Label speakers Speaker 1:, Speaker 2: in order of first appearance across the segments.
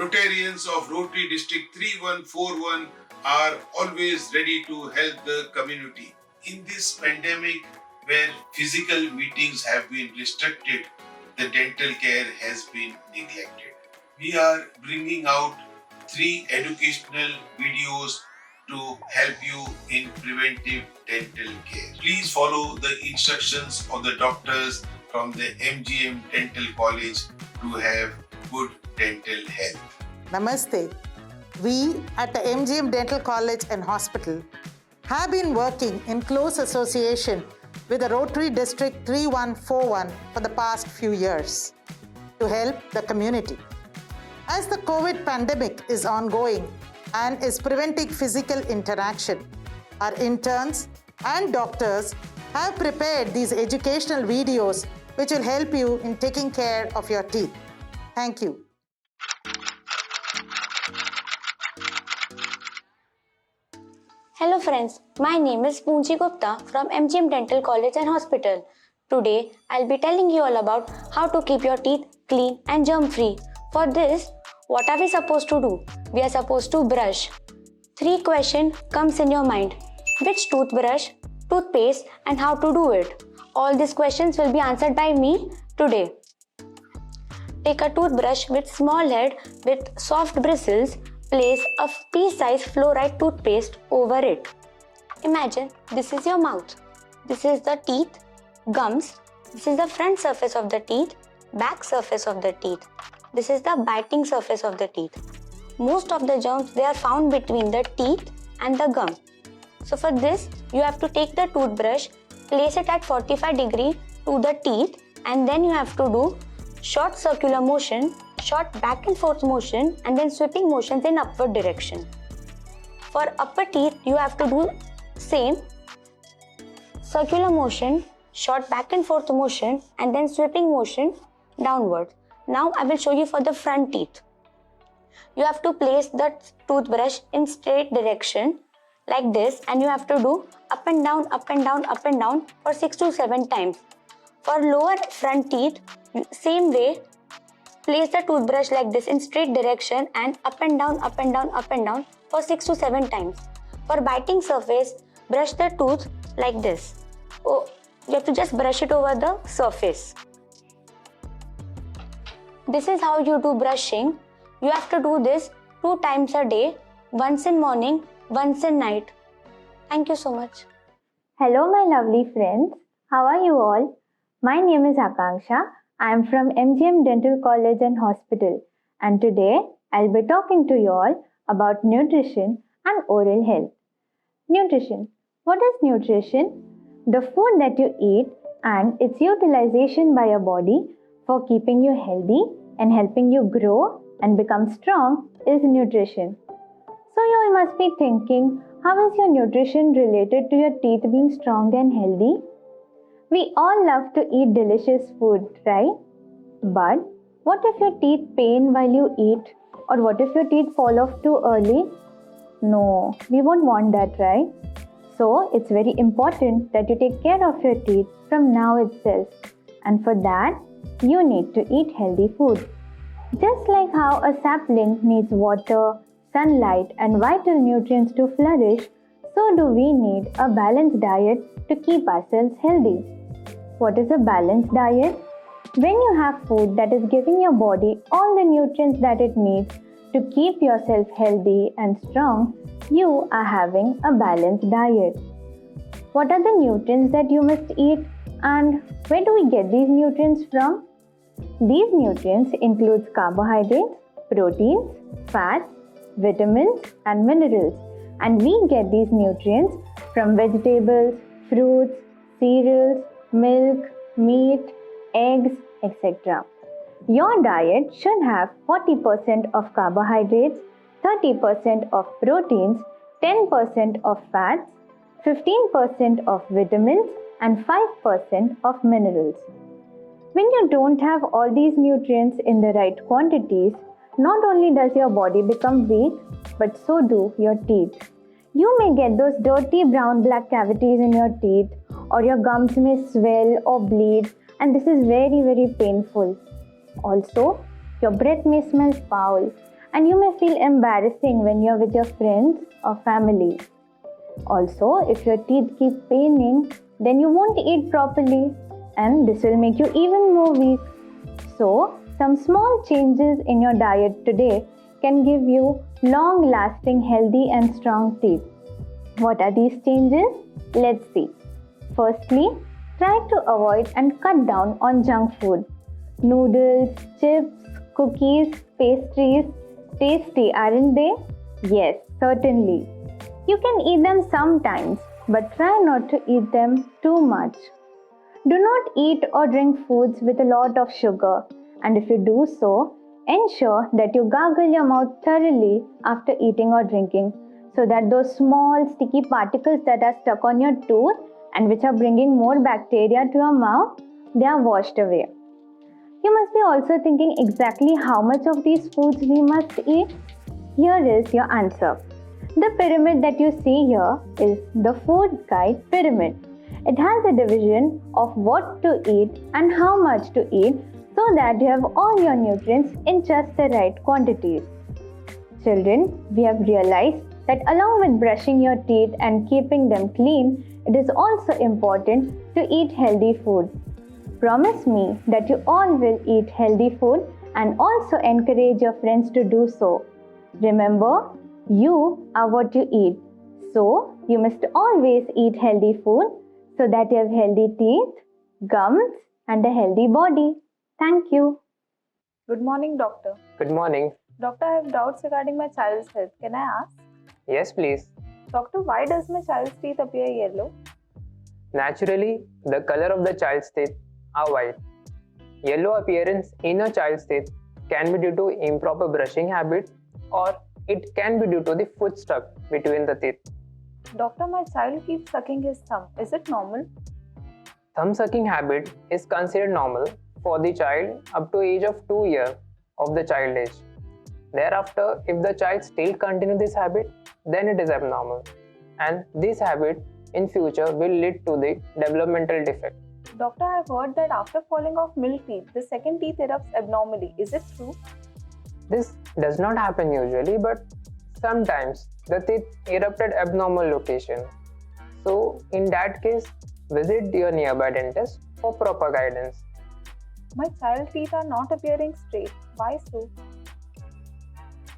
Speaker 1: Rotarians of Rotary District 3141 are always ready to help the community. In this pandemic, where physical meetings have been restricted, the dental care has been neglected. We are bringing out 3 educational videos to help you in preventive dental care. Please follow the instructions of the doctors from the MGM Dental College to have good dental health.
Speaker 2: Namaste. We at the MGM Dental College and Hospital have been working in close association with the Rotary District 3141 for the past few years to help the community. As the COVID pandemic is ongoing and is preventing physical interaction, our interns and doctors have prepared these educational videos which will help you in taking care of your teeth. Thank you.
Speaker 3: Hello friends, my name is Poonchi Gupta from MGM Dental College and Hospital. Today, I'll be telling you all about how to keep your teeth clean and germ-free. For this, what are we supposed to do? We are supposed to brush. 3 questions comes in your mind. Which toothbrush, toothpaste and how to do it? All these questions will be answered by me today. Take a toothbrush with small head with soft bristles. Place a pea-sized fluoride toothpaste over it. Imagine this is your mouth. This is the teeth, gums. This is the front surface of the teeth, back surface of the teeth. This is the biting surface of the teeth. Most of the germs, they are found between the teeth and the gum. So for this, you have to take the toothbrush, place it at 45 degrees to the teeth, and then you have to do short circular motion, short back and forth motion, and then sweeping motions in upward direction. For upper teeth, you have to do same circular motion, short back and forth motion, and then sweeping motion downward. Now I will show you for the front teeth. You have to place the toothbrush in straight direction like this, and you have to do up and down, up and down, up and down for 6 to 7 times. For lower front teeth, same way, place the toothbrush like this in straight direction and up and down, up and down, up and down for 6 to 7 times. For biting surface, brush the tooth like this. Oh, you have to just brush it over the surface. This is how you do brushing. You have to do this 2 times a day, once in morning, once in night. Thank you so much.
Speaker 4: Hello my lovely friends. How are you all? My name is Akanksha. I am from MGM Dental College and Hospital, and today I'll be talking to you all about nutrition and oral health. Nutrition. What is nutrition? The food that you eat and its utilization by your body for keeping you healthy and helping you grow and become strong is nutrition. So you must be thinking, how is your nutrition related to your teeth being strong and healthy? We all love to eat delicious food, right? But what if your teeth pain while you eat? Or what if your teeth fall off too early? No, we won't want that, right? So it's very important that you take care of your teeth from now itself. And for that, you need to eat healthy food. Just like how a sapling needs water, sunlight and vital nutrients to flourish, so do we need a balanced diet to keep ourselves healthy. What is a balanced diet? When you have food that is giving your body all the nutrients that it needs to keep yourself healthy and strong, you are having a balanced diet. What are the nutrients that you must eat, and where do we get these nutrients from? These nutrients include carbohydrates, proteins, fats, vitamins and minerals, and we get these nutrients from vegetables, fruits, cereals, milk, meat, eggs, etc. Your diet should have 40% of carbohydrates, 30% of proteins, 10% of fats, 15% of vitamins and 5% of minerals. When you don't have all these nutrients in the right quantities, not only does your body become weak, but so do your teeth. You may get those dirty brown black cavities in your teeth, or your gums may swell or bleed, and this is very, very painful. Also, your breath may smell foul, and you may feel embarrassing when you're with your friends or family. Also, if your teeth keep paining, then you won't eat properly, and this will make you even more weak. So, some small changes in your diet today can give you long-lasting, healthy and strong teeth. What are these changes? Let's see. Firstly, try to avoid and cut down on junk food. Noodles, chips, cookies, pastries, tasty, aren't they? Yes, certainly. You can eat them sometimes, but try not to eat them too much. Do not eat or drink foods with a lot of sugar, and if you do so, ensure that you gargle your mouth thoroughly after eating or drinking so that those small sticky particles that are stuck on your tooth and which are bringing more bacteria to your mouth, they are washed away. You must be also thinking exactly how much of these foods we must eat. Here is your answer. The pyramid that you see here is the food guide pyramid. It has a division of what to eat and how much to eat so that you have all your nutrients in just the right quantities. Children, we have realized that along with brushing your teeth and keeping them clean, it is also important to eat healthy food. Promise me that you all will eat healthy food and also encourage your friends to do so. Remember, you are what you eat. So, you must always eat healthy food so that you have healthy teeth, gums, and a healthy body. Thank you.
Speaker 5: Good morning, doctor.
Speaker 6: Good morning.
Speaker 5: Doctor, I have doubts regarding my child's health. Can I ask?
Speaker 6: Yes, please.
Speaker 5: Doctor, why does my child's teeth appear yellow?
Speaker 6: Naturally, the color of the child's teeth are white. Yellow appearance in a child's teeth can be due to improper brushing habit, or it can be due to the food stuck between the teeth.
Speaker 5: Doctor, my child keeps sucking his thumb. Is it normal?
Speaker 6: Thumb sucking habit is considered normal for the child up to age of 2 years of the child age. Thereafter, if the child still continue this habit, then it is abnormal, and this habit in future will lead to the developmental defect.
Speaker 5: Doctor, I have heard that after falling off milk teeth, the second teeth erupts abnormally. Is it true?
Speaker 6: This does not happen usually, but sometimes the teeth erupted abnormal location. So in that case, visit your nearby dentist for proper guidance.
Speaker 5: My child's teeth are not appearing straight. Why so?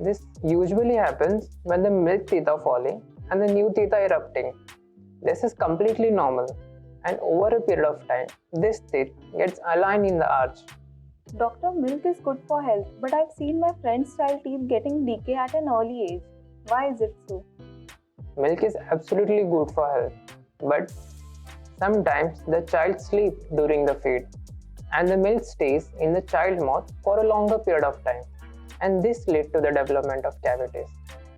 Speaker 6: This usually happens when the milk teeth are falling and the new teeth are erupting. This is completely normal, and over a period of time, this teeth gets aligned in the arch.
Speaker 5: Doctor, milk is good for health, but I've seen my friend's child teeth getting decay at an early age. Why is it so?
Speaker 6: Milk is absolutely good for health, but sometimes the child sleeps during the feed, and the milk stays in the child's mouth for a longer period of time, and this leads to the development of cavities.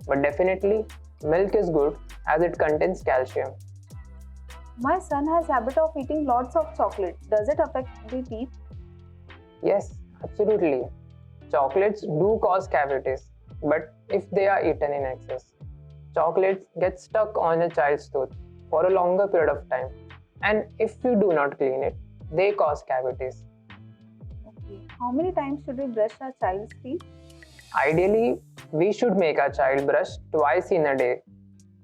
Speaker 6: But definitely, milk is good as it contains calcium.
Speaker 5: My son has habit of eating lots of chocolate. Does it affect the teeth?
Speaker 6: Yes, absolutely. Chocolates do cause cavities, but if they are eaten in excess, chocolates get stuck on a child's tooth for a longer period of time, and if you do not clean it, they cause cavities.
Speaker 5: Okay. How many times should we brush our child's teeth?
Speaker 6: Ideally, we should make our child brush twice in a day,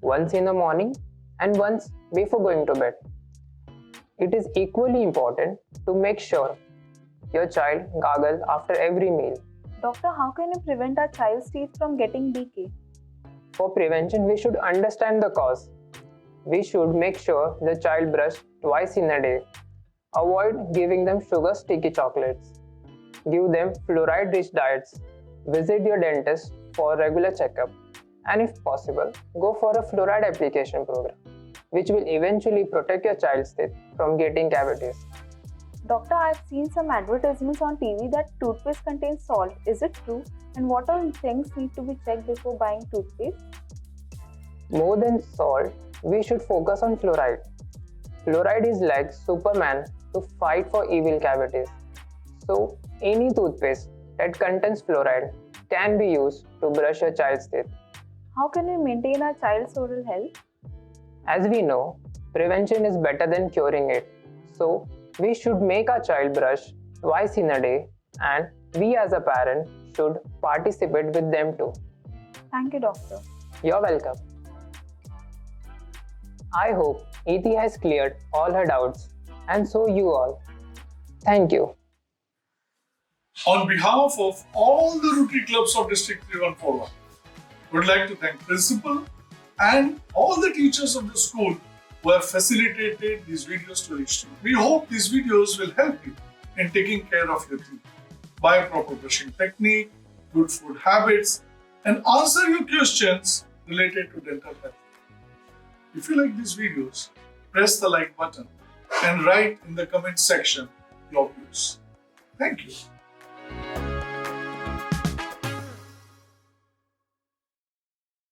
Speaker 6: once in the morning and once before going to bed. It is equally important to make sure your child gargles after every meal.
Speaker 5: Doctor, how can we prevent our child's teeth from getting decay?
Speaker 6: For prevention, we should understand the cause. We should make sure the child brush twice in a day. Avoid giving them sugar sticky chocolates. Give them fluoride rich diets. Visit your dentist for a regular checkup. And if possible, go for a fluoride application program, which will eventually protect your child's teeth from getting cavities.
Speaker 5: Doctor, I've seen some advertisements on TV that toothpaste contains salt. Is it true? And what all things need to be checked before buying toothpaste?
Speaker 6: More than salt, we should focus on fluoride. Fluoride is like Superman to fight for evil cavities. So, any toothpaste that contains fluoride can be used to brush your child's teeth.
Speaker 5: How can we maintain our child's oral health?
Speaker 6: As we know, prevention is better than curing it. So, we should make our child brush twice in a day, and we as a parent should participate with them too.
Speaker 5: Thank you, doctor.
Speaker 6: You're welcome. I hope Neeti has cleared all her doubts, and so you all. Thank you.
Speaker 7: On behalf of all the Rotary Clubs of District 3141, would like to thank Principal and all the teachers of the school who have facilitated these videos to reach you. We hope these videos will help you in taking care of your teeth by proper brushing technique, good food habits, and answer your questions related to dental health. If you like these videos, press the like button and write in the comment section your views. Thank you.